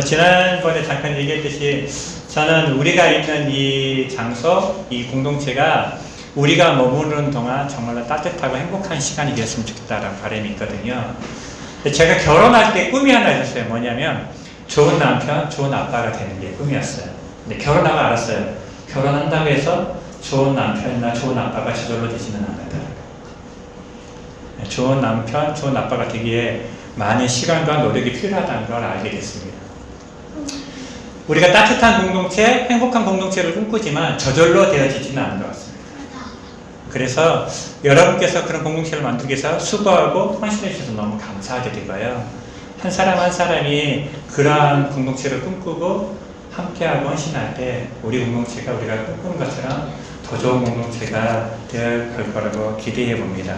지난번에 잠깐 얘기했듯이 저는 우리가 있는 이 장소, 이 공동체가 우리가 머무르는 동안 정말로 따뜻하고 행복한 시간이 되었으면 좋겠다라는 바람이 있거든요. 제가 결혼할 때 꿈이 하나 있었어요. 뭐냐면 좋은 남편, 좋은 아빠가 되는 게 꿈이었어요. 근데 결혼하고 알았어요. 결혼한다고 해서 좋은 남편이나 좋은 아빠가 저절로 되지는 않는다. 좋은 남편, 좋은 아빠가 되기에 많은 시간과 노력이 필요하다는 걸 알게 됐습니다. 우리가 따뜻한 공동체, 행복한 공동체를 꿈꾸지만 저절로 되어지지는 않은 것 같습니다. 그래서 여러분께서 그런 공동체를 만들기 위해서 수고하고 헌신해 주셔서 너무 감사하게 되고요. 한 사람 한 사람이 그러한 공동체를 꿈꾸고 함께하고 헌신할 때 우리 공동체가 우리가 꿈꾸는 것처럼 더 좋은 공동체가 될 거라고 기대해 봅니다.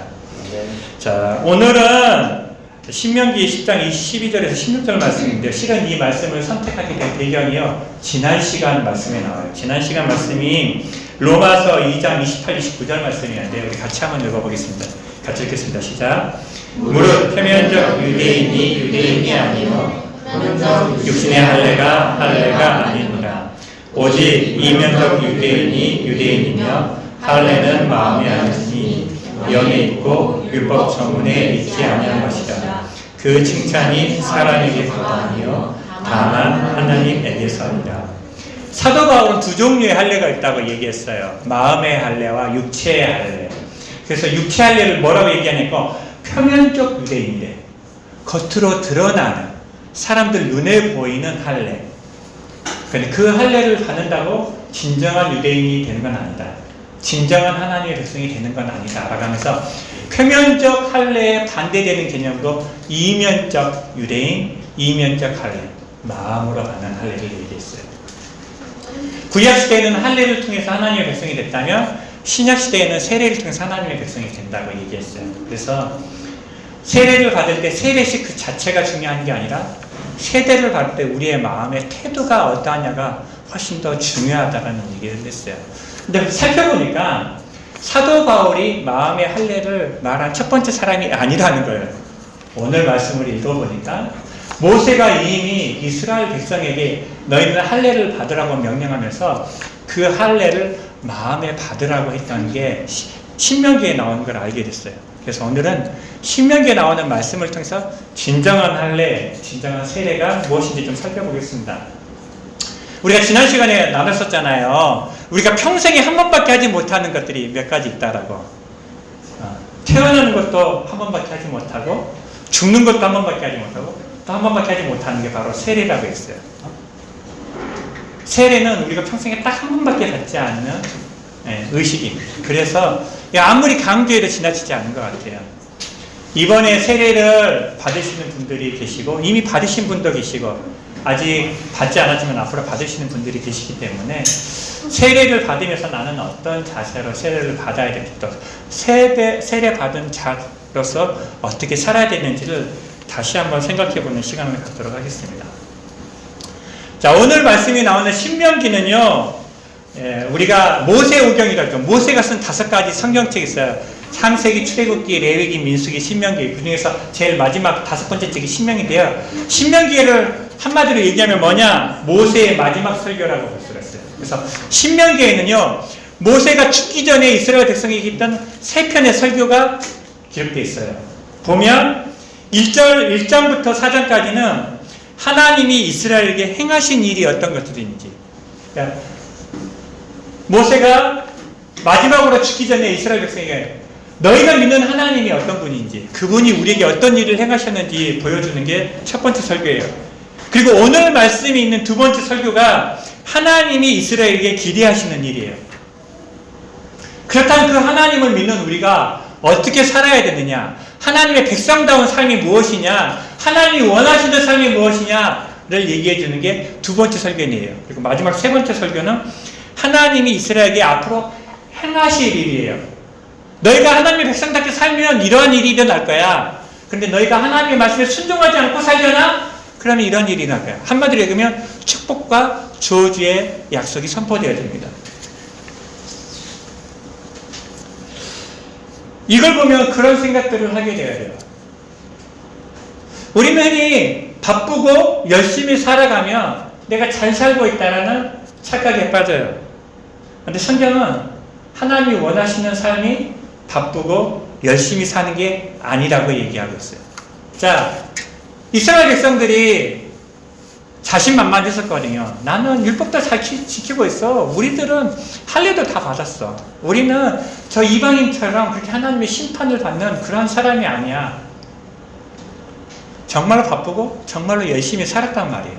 자, 오늘은 신명기 10장 12절에서 16절 말씀인데요. 실은 이 말씀을 선택하게 된 배경이요, 지난 시간 말씀에 나와요. 지난 시간 말씀이 로마서 2장 28, 29절 말씀이었는데 우리 같이 한번 읽어보겠습니다. 같이 읽겠습니다. 시작. 무릇 표면적 유대인이 유대인이 아니요 육신의 할례가 할례가 아니니라. 오직 이면적 유대인이 유대인이며 할례는 마음에 하느니 영에 있고 율법 전문에 있지 아니한 것이라. 그 칭찬이 사람에게서 아니요 다만 하나님에게서니라. 사도 바울은 두 종류의 할례가 있다고 얘기했어요. 마음의 할례와 육체의 할례. 그래서 육체 할례를 뭐라고 얘기하냐면 표면적 유대인이래. 겉으로 드러나는 사람들 눈에 보이는 할례. 근데 그 할례를 받는다고 진정한 유대인이 되는 건 아니다. 진정한 하나님의 백성이 되는 건 아니다 라고 하면서 표면적 할례에 반대되는 개념도 이면적 유대인, 이면적 할례, 마음으로 받는 할례를 얘기했어요. 구약시대에는 할례를 통해서 하나님의 백성이 됐다면 신약시대에는 세례를 통해서 하나님의 백성이 된다고 얘기했어요. 그래서 세례를 받을 때 세례식 그 자체가 중요한 게 아니라 세례를 받을 때 우리의 마음의 태도가 어떠하냐가 훨씬 더 중요하다는 얘기를 했어요. 근데 살펴보니까 사도 바울이 마음의 할례를 말한 첫 번째 사람이 아니라는 거예요. 오늘 말씀을 읽어보니까 모세가 이미 이스라엘 백성에게 너희는 할례를 받으라고 명령하면서 그 할례를 마음에 받으라고 했던 게 신명기에 나오는 걸 알게 됐어요. 그래서 오늘은 신명기에 나오는 말씀을 통해서 진정한 할례, 진정한 세례가 무엇인지 좀 살펴보겠습니다. 우리가 지난 시간에 나눴었잖아요. 우리가 평생에 한 번밖에 하지 못하는 것들이 몇 가지 있다라고. 태어나는 것도 한 번밖에 하지 못하고, 죽는 것도 한 번밖에 하지 못하고, 또 한 번밖에 하지 못하는 게 바로 세례라고 했어요. 세례는 우리가 평생에 딱 한 번밖에 받지 않는 의식입니다. 그래서 아무리 강조해도 지나치지 않은 것 같아요. 이번에 세례를 받으시는 분들이 계시고, 이미 받으신 분도 계시고, 아직 받지 않았지만 앞으로 받으시는 분들이 계시기 때문에 세례를 받으면서 나는 어떤 자세로 세례를 받아야 되겠다, 세례 받은 자로서 어떻게 살아야 되는지를 다시 한번 생각해보는 시간을 갖도록 하겠습니다. 자, 오늘 말씀이 나오는 신명기는요, 우리가 모세오경이라고, 모세가 쓴 5가지 성경책이 있어요. 창세기, 출애굽기, 레위기, 민수기, 신명기. 그 중에서 제일 마지막 5번째 책이 신명기인데요. 신명기를 한마디로 얘기하면 뭐냐? 모세의 마지막 설교라고 볼 수가 있어요. 그래서 신명기에는요, 모세가 죽기 전에 이스라엘 백성에게 했던 3편의 설교가 기록되어 있어요. 보면 1장부터 4장까지는 하나님이 이스라엘에게 행하신 일이 어떤 것들인지, 그러니까 모세가 마지막으로 죽기 전에 이스라엘 백성에게 너희가 믿는 하나님이 어떤 분인지, 그분이 우리에게 어떤 일을 행하셨는지 보여주는 게 첫 번째 설교예요. 그리고 오늘 말씀이 있는 두 번째 설교가 하나님이 이스라엘에게 기대하시는 일이에요. 그렇다면 그 하나님을 믿는 우리가 어떻게 살아야 되느냐, 하나님의 백성다운 삶이 무엇이냐, 하나님이 원하시는 삶이 무엇이냐를 얘기해 주는 게 두 번째 설교이에요. 그리고 마지막 세 번째 설교는 하나님이 이스라엘에게 앞으로 행하실 일이에요. 너희가 하나님의 백성답게 살면 이러한 일이 일어날 거야. 그런데 너희가 하나님의 말씀에 순종하지 않고 살려나? 그러면 이런 일이 일어날 거야. 한마디로 얘기하면 축복과 저주의 약속이 선포되어야 됩니다. 이걸 보면 그런 생각들을 하게 되어야 돼요. 우리는 흔히 바쁘고 열심히 살아가면 내가 잘 살고 있다라는 착각에 빠져요. 근데 성경은 하나님이 원하시는 삶이 바쁘고 열심히 사는 게 아니라고 얘기하고 있어요. 자, 이스라엘 백성들이 자신만만했었거든요. 나는 율법도 잘 지키고 있어. 우리들은 할례도 다 받았어. 우리는 저 이방인처럼 그렇게 하나님의 심판을 받는 그런 사람이 아니야. 정말로 바쁘고 정말로 열심히 살았단 말이에요.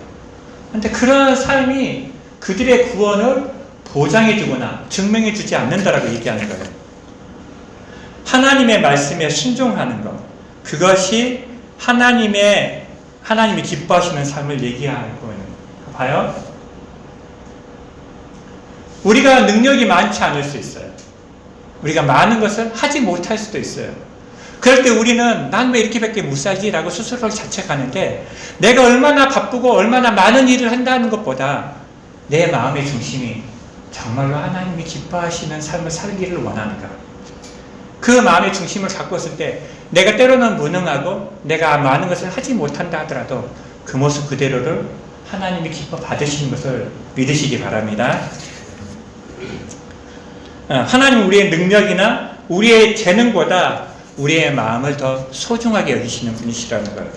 근데 그런 삶이 그들의 구원을 보장해주거나 증명해주지 않는다라고 얘기하는 거예요. 하나님의 말씀에 순종하는 것, 그것이 하나님이 기뻐하시는 삶을 얘기하고 있는 거예요. 봐요. 우리가 능력이 많지 않을 수 있어요. 우리가 많은 것을 하지 못할 수도 있어요. 그럴 때 우리는 난 왜 이렇게밖에 못 살지? 라고 스스로를 자책하는데, 내가 얼마나 바쁘고 얼마나 많은 일을 한다는 것보다 내 마음의 중심이 정말로 하나님이 기뻐하시는 삶을 살기를 원하는가? 그 마음의 중심을 갖고 있을 때 내가 때로는 무능하고 내가 많은 것을 하지 못한다 하더라도 그 모습 그대로를 하나님이 기뻐 받으시는 것을 믿으시기 바랍니다. 하나님은 우리의 능력이나 우리의 재능보다 우리의 마음을 더 소중하게 여기시는 분이시라는 거예요.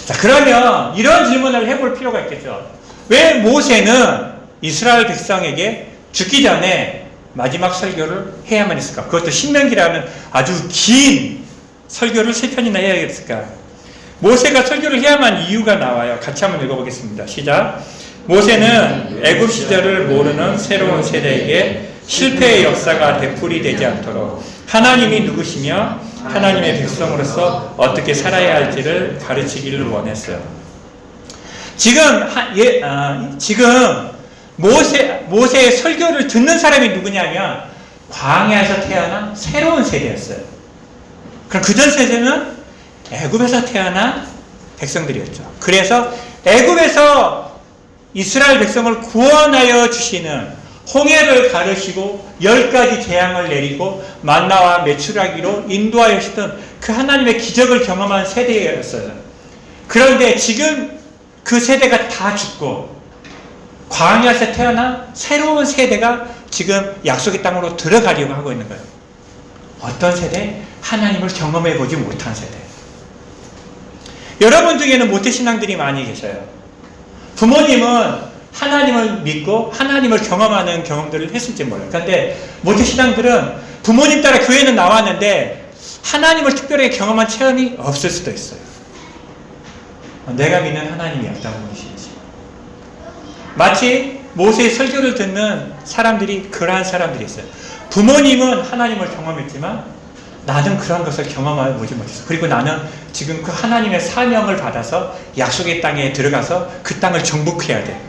자, 그러면 이런 질문을 해볼 필요가 있겠죠. 왜 모세는 이스라엘 백성에게 죽기 전에 마지막 설교를 해야만 했을까? 그것도 신명기라는 아주 긴 설교를 3편이나 해야 했을까? 모세가 설교를 해야만 이유가 나와요. 같이 한번 읽어보겠습니다. 시작. 모세는 애굽 시절을 모르는 새로운 세대에게 실패의 역사가 되풀이되지 않도록 하나님이 누구시며 하나님의 백성으로서 어떻게 살아야 할지를 가르치기를 원했어요. 지금 모세의 설교를 듣는 사람이 누구냐면 광야에서 태어난 새로운 세대였어요. 그럼 그전 세대는 애굽에서 태어난 백성들이었죠. 그래서 애굽에서 이스라엘 백성을 구원하여 주시는 홍해를 가르시고 10가지 재앙을 내리고 만나와 메추라기로 인도하였던 그 하나님의 기적을 경험한 세대였어요. 그런데 지금 그 세대가 다 죽고 광야에서 태어난 새로운 세대가 지금 약속의 땅으로 들어가려고 하고 있는 거예요. 어떤 세대? 하나님을 경험해 보지 못한 세대. 여러분 중에는 모태신앙들이 많이 계셔요. 부모님은 하나님을 믿고 하나님을 경험하는 경험들을 했을지 몰라요. 그런데 모태신앙들은 부모님 따라 교회는 나왔는데 하나님을 특별하게 경험한 체험이 없을 수도 있어요. 내가 믿는 하나님이 어떤 분이신지. 마치 모세의 설교를 듣는 사람들이 그러한 사람들이 있어요. 부모님은 하나님을 경험했지만 나는 그런 것을 경험하지 못했어. 그리고 나는 지금 그 하나님의 사명을 받아서 약속의 땅에 들어가서 그 땅을 정복해야 돼.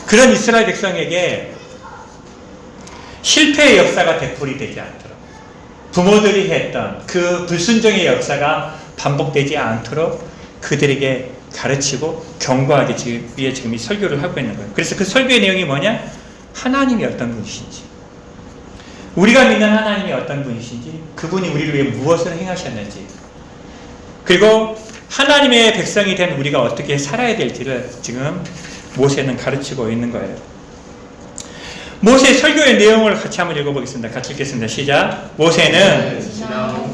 그런 이스라엘 백성에게 실패의 역사가 되풀이되지 않도록, 부모들이 했던 그 불순종의 역사가 반복되지 않도록 그들에게 가르치고 경고하기 위해 지금 이 설교를 하고 있는 거예요. 그래서 그 설교의 내용이 뭐냐? 하나님이 어떤 분이신지, 우리가 믿는 하나님이 어떤 분이신지, 그분이 우리를 위해 무엇을 행하셨는지, 그리고 하나님의 백성이 된 우리가 어떻게 살아야 될지를 지금 모세는 가르치고 있는 거예요. 모세의 설교의 내용을 같이 한번 읽어보겠습니다. 같이 읽겠습니다. 시작. 모세는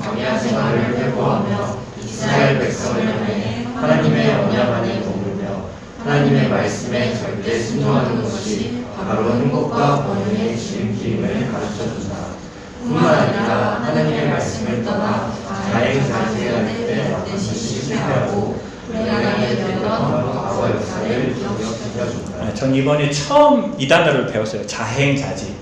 광야 생활을 회고하며 이스라엘 백성을 향해 하나님의 언약 안에 머물며 하나님의 말씀에 절대 순종하는 것이 바로 행복과 번영의 지름길임을 가르쳐준다. 뿐만 아니라 하나님의 말씀을 떠나 자행자재할 때 반드시 실패하고 불행하게 되던 과거 역사를 기억시켜준다. 전 이번에 처음 이 단어를 배웠어요. 자행자지.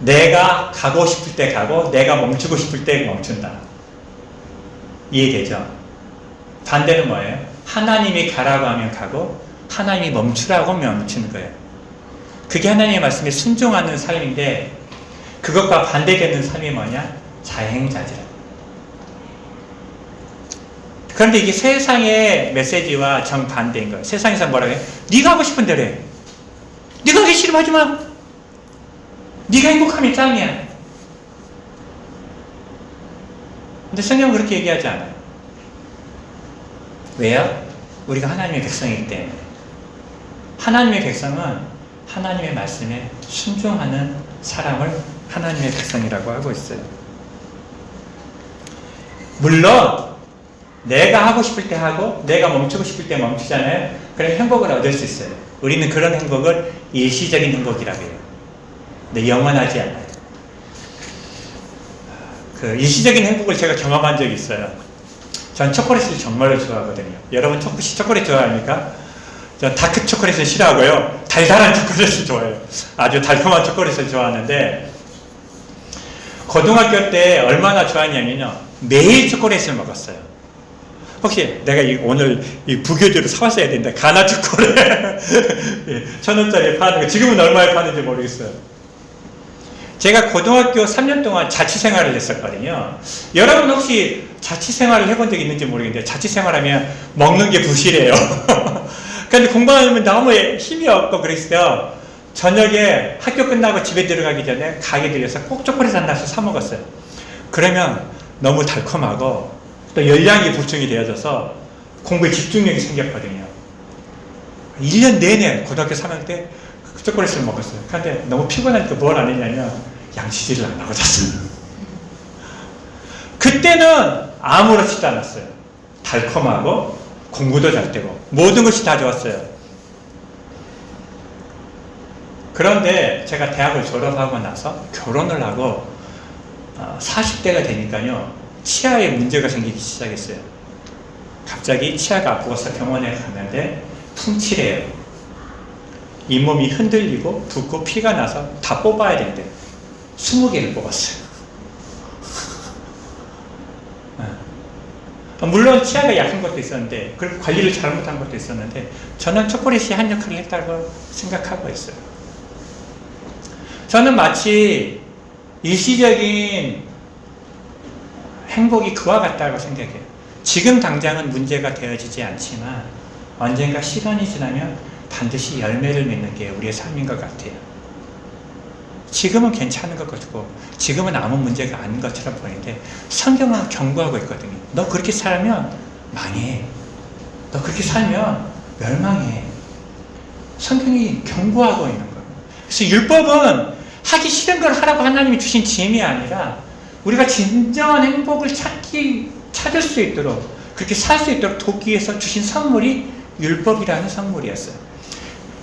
내가 가고 싶을 때 가고 내가 멈추고 싶을 때 멈춘다. 이해되죠? 반대는 뭐예요? 하나님이 가라고 하면 가고 하나님이 멈추라고 하면 멈추는 거예요. 그게 하나님의 말씀에 순종하는 삶인데, 그것과 반대되는 삶이 뭐냐? 자행자지라. 그런데 이게 세상의 메시지와 정반대인 거예요. 세상에서 뭐라고 해요? 네가 하고 싶은 대로 해. 네가 하기 싫으면 하지 마. 네가 행복하면 짱이야. 근데 성경은 그렇게 얘기하지 않아요. 왜요? 우리가 하나님의 백성이기 때문에. 하나님의 백성은 하나님의 말씀에 순종하는 사람을 하나님의 백성이라고 하고 있어요. 물론 내가 하고 싶을 때 하고 내가 멈추고 싶을 때 멈추잖아요. 그럼 행복을 얻을 수 있어요. 우리는 그런 행복을 일시적인 행복이라고 해요. 근데 영원하지 않아요. 그 일시적인 행복을 제가 경험한 적이 있어요. 전 초콜릿을 정말로 좋아하거든요. 여러분 초콜릿 좋아합니까? 전 다크 초콜릿을 싫어하고요. 달달한 초콜릿을 좋아해요. 아주 달콤한 초콜릿을 좋아하는데 고등학교 때 얼마나 좋아했냐면요. 매일 초콜릿을 먹었어요. 혹시 내가 오늘 이 부교재로 사왔어야 되는데 가나 초콜릿 1,000원짜리 파는 거 지금은 얼마에 파는지 모르겠어요. 제가 고등학교 3년 동안 자취생활을 했었거든요. 여러분 혹시 자취생활을 해본 적 있는지 모르겠는데 자취생활하면 먹는 게 부실해요. 근데 공부하면 너무 힘이 없고 그랬어요. 저녁에 학교 끝나고 집에 들어가기 전에 가게 들려서 꼭 초콜릿 하나씩 사 먹었어요. 그러면 너무 달콤하고 또 열량이 보충이 되어져서 공부에 집중력이 생겼거든요. 1년 내내 고등학교 3학년 때 초콜릿을 먹었어요. 그런데 너무 피곤하니까 뭘 안 했냐면 양치질을 안 하고 잤어요. 그때는 아무렇지도 않았어요. 달콤하고 공부도 잘 되고 모든 것이 다 좋았어요. 그런데 제가 대학을 졸업하고 나서 결혼을 하고 40대가 되니까요. 치아에 문제가 생기기 시작했어요. 갑자기 치아가 아프고서 병원에 갔는데 풍치래요. 잇몸이 흔들리고 붓고 피가 나서 다 뽑아야 되는데 20개를 뽑았어요. 물론 치아가 약한 것도 있었는데 그리고 관리를 잘못한 것도 있었는데 저는 초콜릿이 한 역할을 했다고 생각하고 있어요. 저는 마치 일시적인 행복이 그와 같다고 생각해요. 지금 당장은 문제가 되어지지 않지만 언젠가 시간이 지나면 반드시 열매를 맺는 게 우리의 삶인 것 같아요. 지금은 괜찮은 것 같고 지금은 아무 문제가 아닌 것처럼 보이는데 성경은 경고하고 있거든요. 너 그렇게 살면 망해. 너 그렇게 살면 멸망해. 성경이 경고하고 있는 거예요. 그래서 율법은 하기 싫은 걸 하라고 하나님이 주신 짐이 아니라 우리가 진정한 행복을 찾을 수 있도록 그렇게 살 수 있도록 돕기 위해서 주신 선물이 율법이라는 선물이었어요.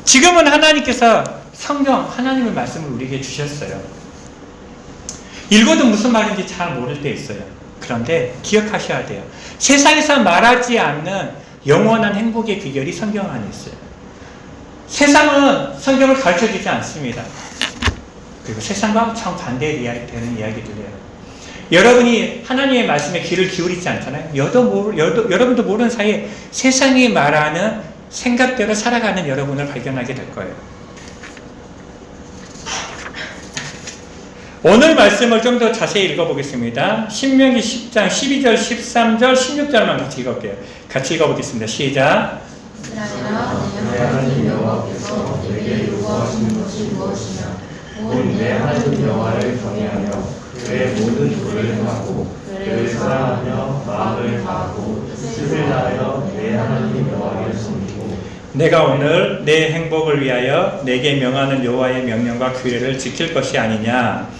지금은 하나님께서 성경, 하나님의 말씀을 우리에게 주셨어요. 읽어도 무슨 말인지 잘 모를 때 있어요. 그런데 기억하셔야 돼요. 세상에서 말하지 않는 영원한 행복의 비결이 성경 안에 있어요. 세상은 성경을 가르쳐주지 않습니다. 그리고 세상과 정반대되는 이야기들이에요. 여러분이 하나님의 말씀에 귀를 기울이지 않잖아요. 여러분도 모르는 사이에 세상이 말하는 생각대로 살아가는 여러분을 발견하게 될 거예요. 오늘 말씀을 좀 더 자세히 읽어보겠습니다. 신명기 10장 12절, 13절, 16절만 같이 읽어볼게요. 같이 읽어보겠습니다. 시작. 내 하나님 여호와께서 내게 요구하시는 것이 무엇이냐? 곧 내 하나님 여호와를 경외하며 그의 모든 도를 행하고 그를 사랑하며 마음을 다하고 뜻을 다하여 내 하나님 여호와를 섬기고 내가 오늘 내 행복을 위하여 내게 명하는 여호와의 명령과 규례를 지킬 것이 아니냐.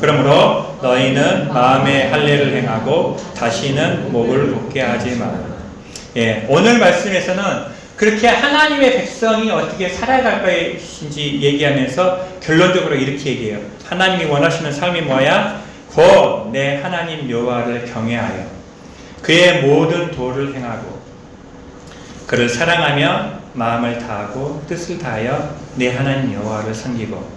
그러므로 너희는 마음의 할례를 행하고 다시는 목을 높게 하지 마라. 예, 오늘 말씀에서는 그렇게 하나님의 백성이 어떻게 살아갈 것인지 얘기하면서 결론적으로 이렇게 얘기해요. 하나님이 원하시는 삶이 뭐야? 곧 내 하나님 여호와를 경외하여 그의 모든 도를 행하고 그를 사랑하며 마음을 다하고 뜻을 다하여 내 하나님 여호와를 섬기고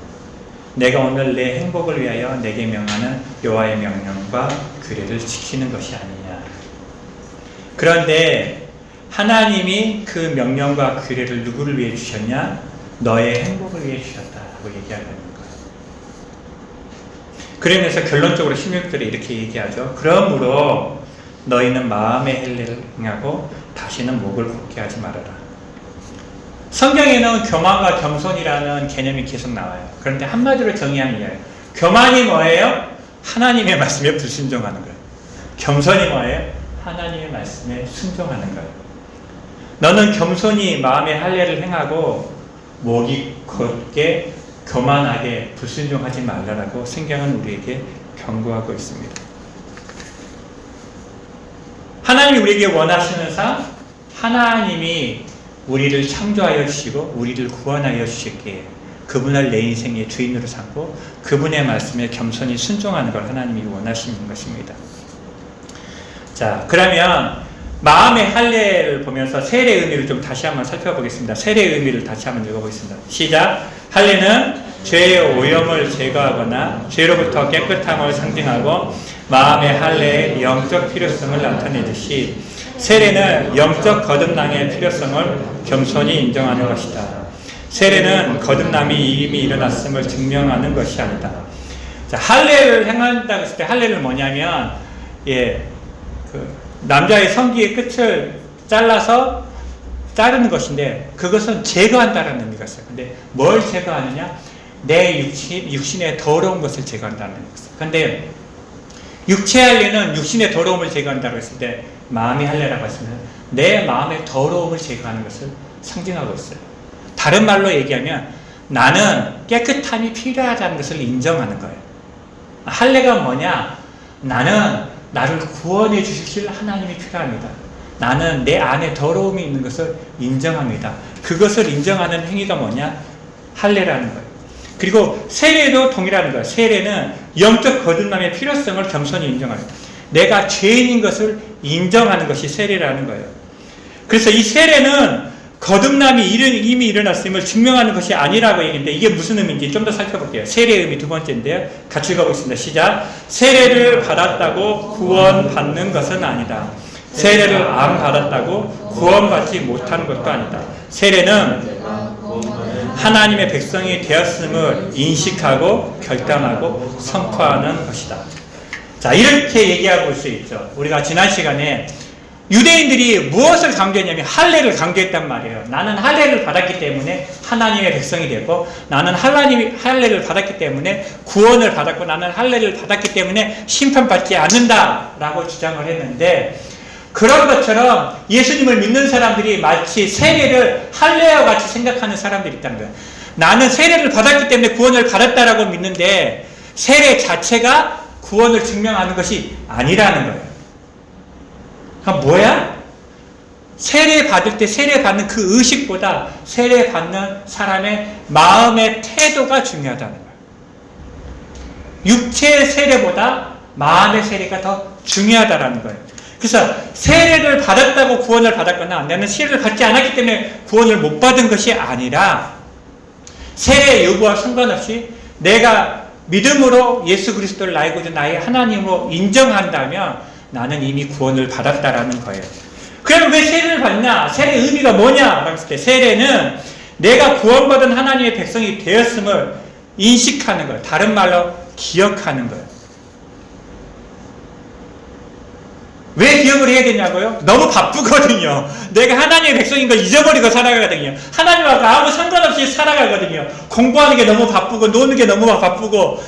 내가 오늘 내 행복을 위하여 내게 명하는 여호와의 명령과 규례를 지키는 것이 아니냐. 그런데 하나님이 그 명령과 규례를 누구를 위해 주셨냐? 너의 행복을 위해 주셨다라고 얘기하는 거예요. 그러면서 결론적으로 16절에 이렇게 얘기하죠. 그러므로 너희는 마음의 할례를 행하고 다시는 목을 굽게 하지 말아라. 성경에는 교만과 겸손이라는 개념이 계속 나와요. 그런데 한마디로 정의하면 이해요. 교만이 뭐예요? 하나님의 말씀에 불순종하는 거예요. 겸손이 뭐예요? 하나님의 말씀에 순종하는 거예요. 너는 겸손히 마음의 할례를 행하고 목이 곧게 교만하게 불순종하지 말라라고 성경은 우리에게 경고하고 있습니다. 하나님이 우리에게 원하시는 삶, 하나님이 우리를 창조하여 주시고 우리를 구원하여 주셨기에 그분을 내 인생의 주인으로 삼고 그분의 말씀에 겸손히 순종하는 걸 하나님이 원하시는 것입니다. 자, 그러면 마음의 할례를 보면서 세례의 의미를 좀 다시 한번 살펴보겠습니다. 세례의 의미를 다시 한번 읽어보겠습니다. 시작! 할례는 죄의 오염을 제거하거나 죄로부터 깨끗함을 상징하고 마음의 할례의 영적 필요성을 나타내듯이 세례는 영적 거듭남의 필요성을 겸손히 인정하는 것이다. 세례는 거듭남이 이미 일어났음을 증명하는 것이 아니다. 자, 할례를 행한다고 했을 때 할례는 뭐냐면 남자의 성기의 끝을 잘라서 자르는 것인데 그것은 제거한다는 의미가 있어요. 근데 뭘 제거하느냐? 내 육신의 더러운 것을 제거한다는 의미가 있어요. 근데 육체 할례는 육신의 더러움을 제거한다고 했을 때 마음의 할례라고 했으면 내 마음의 더러움을 제거하는 것을 상징하고 있어요. 다른 말로 얘기하면 나는 깨끗함이 필요하다는 것을 인정하는 거예요. 할례가 뭐냐? 나는 나를 구원해 주실 하나님이 필요합니다. 나는 내 안에 더러움이 있는 것을 인정합니다. 그것을 인정하는 행위가 뭐냐? 할례라는 거예요. 그리고 세례도 동일하는 거예요. 세례는 영적 거듭남의 필요성을 겸손히 인정하는 거예요. 내가 죄인인 것을 인정하는 것이 세례라는 거예요. 그래서 이 세례는 거듭남이 이미 일어났음을 증명하는 것이 아니라고 얘기했는데 이게 무슨 의미인지 좀 더 살펴볼게요. 세례의 의미 두 번째인데요. 같이 읽어보겠습니다. 시작! 세례를 받았다고 구원받는 것은 아니다. 세례를 안 받았다고 구원받지 못하는 것도 아니다. 세례는 하나님의 백성이 되었음을 인식하고 결단하고 선포하는 것이다. 자, 이렇게 얘기하고 올 수 있죠. 우리가 지난 시간에 유대인들이 무엇을 강조했냐면 할례를 강조했단 말이에요. 나는 할례를 받았기 때문에 하나님의 백성이 되고 나는 하나님이 할례를 받았기 때문에 구원을 받았고 나는 할례를 받았기 때문에 심판받지 않는다라고 주장을 했는데 그런 것처럼 예수님을 믿는 사람들이 마치 세례를 할례와 같이 생각하는 사람들이 있다는 거예요. 나는 세례를 받았기 때문에 구원을 받았다라고 믿는데 세례 자체가 구원을 증명하는 것이 아니라는 거예요. 그럼 뭐야? 세례 받을 때 세례 받는 그 의식보다 세례 받는 사람의 마음의 태도가 중요하다는 거예요. 육체의 세례보다 마음의 세례가 더 중요하다는 거예요. 그래서 세례를 받았다고 구원을 받았거나 나는 세례를 받지 않았기 때문에 구원을 못 받은 것이 아니라 세례 여부와 상관없이 내가 믿음으로 예수 그리스도를 나의 구주 나의 하나님으로 인정한다면 나는 이미 구원을 받았다라는 거예요. 그럼 왜 세례를 받냐? 세례의 의미가 뭐냐? 라고 했을 때 세례는 내가 구원받은 하나님의 백성이 되었음을 인식하는 거예요. 다른 말로 기억하는 거예요. 왜 기억을 해야 되냐고요? 너무 바쁘거든요. 내가 하나님의 백성인 걸 잊어버리고 살아가거든요. 하나님하고 아무 상관없이 살아가거든요. 공부하는 게 너무 바쁘고 노는 게 너무 바쁘고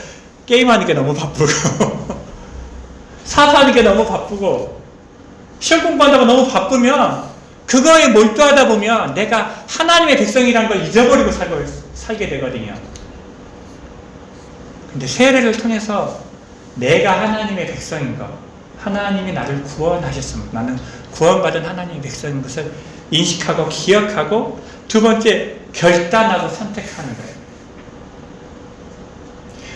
게임하는 게 너무 바쁘고 사업하는 게 너무 바쁘고 시험 공부한다고 너무 바쁘면 그거에 몰두하다 보면 내가 하나님의 백성이라는 걸 잊어버리고 살게 되거든요. 근데 세례를 통해서 내가 하나님의 백성인 것, 하나님이 나를 구원하셨음을, 나는 구원받은 하나님의 백성인 것을 인식하고 기억하고 두 번째 결단하고 선택하는 거예요.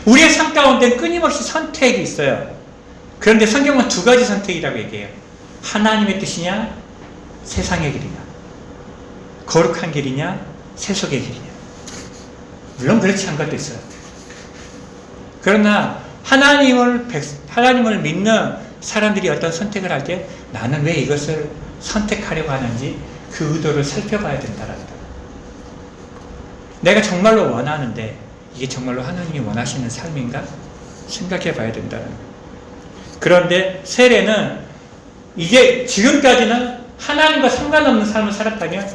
우리의 삶 가운데 끊임없이 선택이 있어요. 그런데 성경은 두 가지 선택이라고 얘기해요. 하나님의 뜻이냐 세상의 길이냐, 거룩한 길이냐 세속의 길이냐. 물론 그렇지 않은 것도 있어요. 그러나 하나님을 믿는 사람들이 어떤 선택을 할 때 나는 왜 이것을 선택하려고 하는지 그 의도를 살펴봐야 된다는 거예요. 내가 정말로 원하는데 이게 정말로 하나님이 원하시는 삶인가 생각해 봐야 된다는 거예요. 그런데 세례는 이제 지금까지는 하나님과 상관없는 삶을 살았다면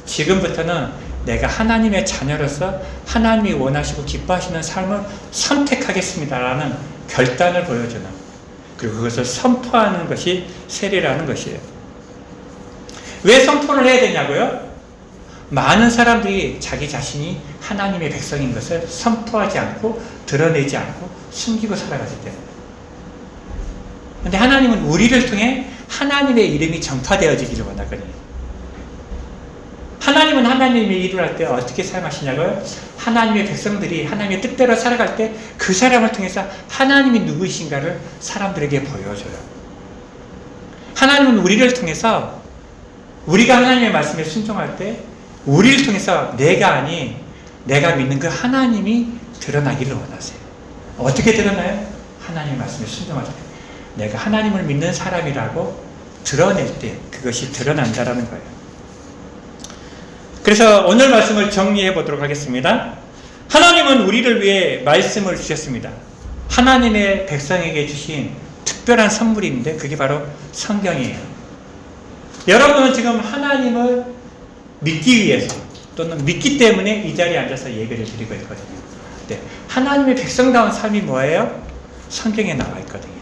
지금부터는 내가 하나님의 자녀로서 하나님이 원하시고 기뻐하시는 삶을 선택하겠습니다라는 결단을 보여주는 그리고 그것을 선포하는 것이 세례라는 것이에요. 왜 선포를 해야 되냐고요? 많은 사람들이 자기 자신이 하나님의 백성인 것을 선포하지 않고 드러내지 않고 숨기고 살아가기 때문에. 그런데 하나님은 우리를 통해 하나님의 이름이 전파되어지기를 원하거든요. 하나님은 하나님의 일을 할 때 어떻게 사용하시냐고요? 하나님의 백성들이 하나님의 뜻대로 살아갈 때 그 사람을 통해서 하나님이 누구이신가를 사람들에게 보여줘요. 하나님은 우리를 통해서 우리가 하나님의 말씀에 순종할 때 우리를 통해서 내가 아닌 내가 믿는 그 하나님이 드러나기를 원하세요. 어떻게 드러나요? 하나님의 말씀에 순종할 때 내가 하나님을 믿는 사람이라고 드러낼 때 그것이 드러난다라는 거예요. 그래서 오늘 말씀을 정리해 보도록 하겠습니다. 하나님은 우리를 위해 말씀을 주셨습니다. 하나님의 백성에게 주신 특별한 선물인데 그게 바로 성경이에요. 여러분은 지금 하나님을 믿기 위해서 또는 믿기 때문에 이 자리에 앉아서 예배를 드리고 있거든요. 네, 하나님의 백성다운 삶이 뭐예요? 성경에 나와 있거든요.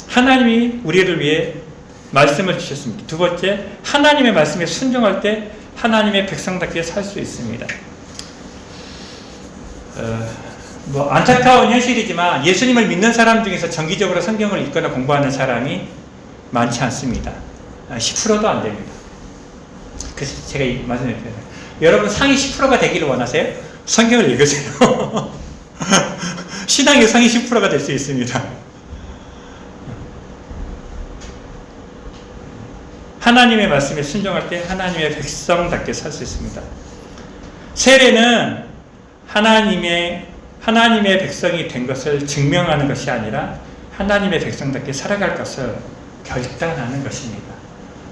하나님이 우리를 위해 말씀을 주셨습니다. 두 번째, 하나님의 말씀에 순종할 때 하나님의 백성답게 살 수 있습니다. 안타까운 현실이지만 예수님을 믿는 사람 중에서 정기적으로 성경을 읽거나 공부하는 사람이 많지 않습니다. 10%도 안 됩니다. 그래서 제가 이 말씀을 드려요. 여러분 상위 10%가 되기를 원하세요? 성경을 읽으세요. 신앙의 상위 10%가 될 수 있습니다. 하나님의 말씀에 순종할 때 하나님의 백성답게 살 수 있습니다. 세례는 하나님의 백성이 된 것을 증명하는 것이 아니라 하나님의 백성답게 살아갈 것을 결단하는 것입니다.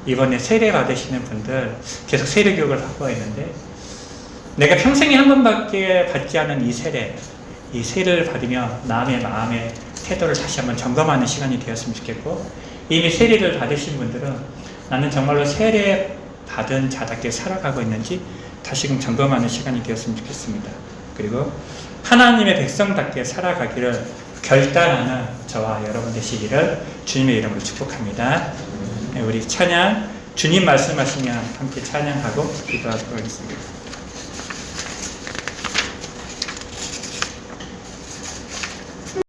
이번에 세례 받으시는 분들 계속 세례 교육을 하고 있는데 내가 평생에 한 번밖에 받지 않은 이 세례를 받으며 남의 마음의 태도를 다시 한번 점검하는 시간이 되었으면 좋겠고, 이미 세례를 받으신 분들은 나는 정말로 세례 받은 자답게 살아가고 있는지 다시금 점검하는 시간이 되었으면 좋겠습니다. 그리고 하나님의 백성답게 살아가기를 결단하는 저와 여러분 되시기를 주님의 이름으로 축복합니다. 우리 찬양, 주님 말씀하시면 함께 찬양하고 기도하도록 하겠습니다.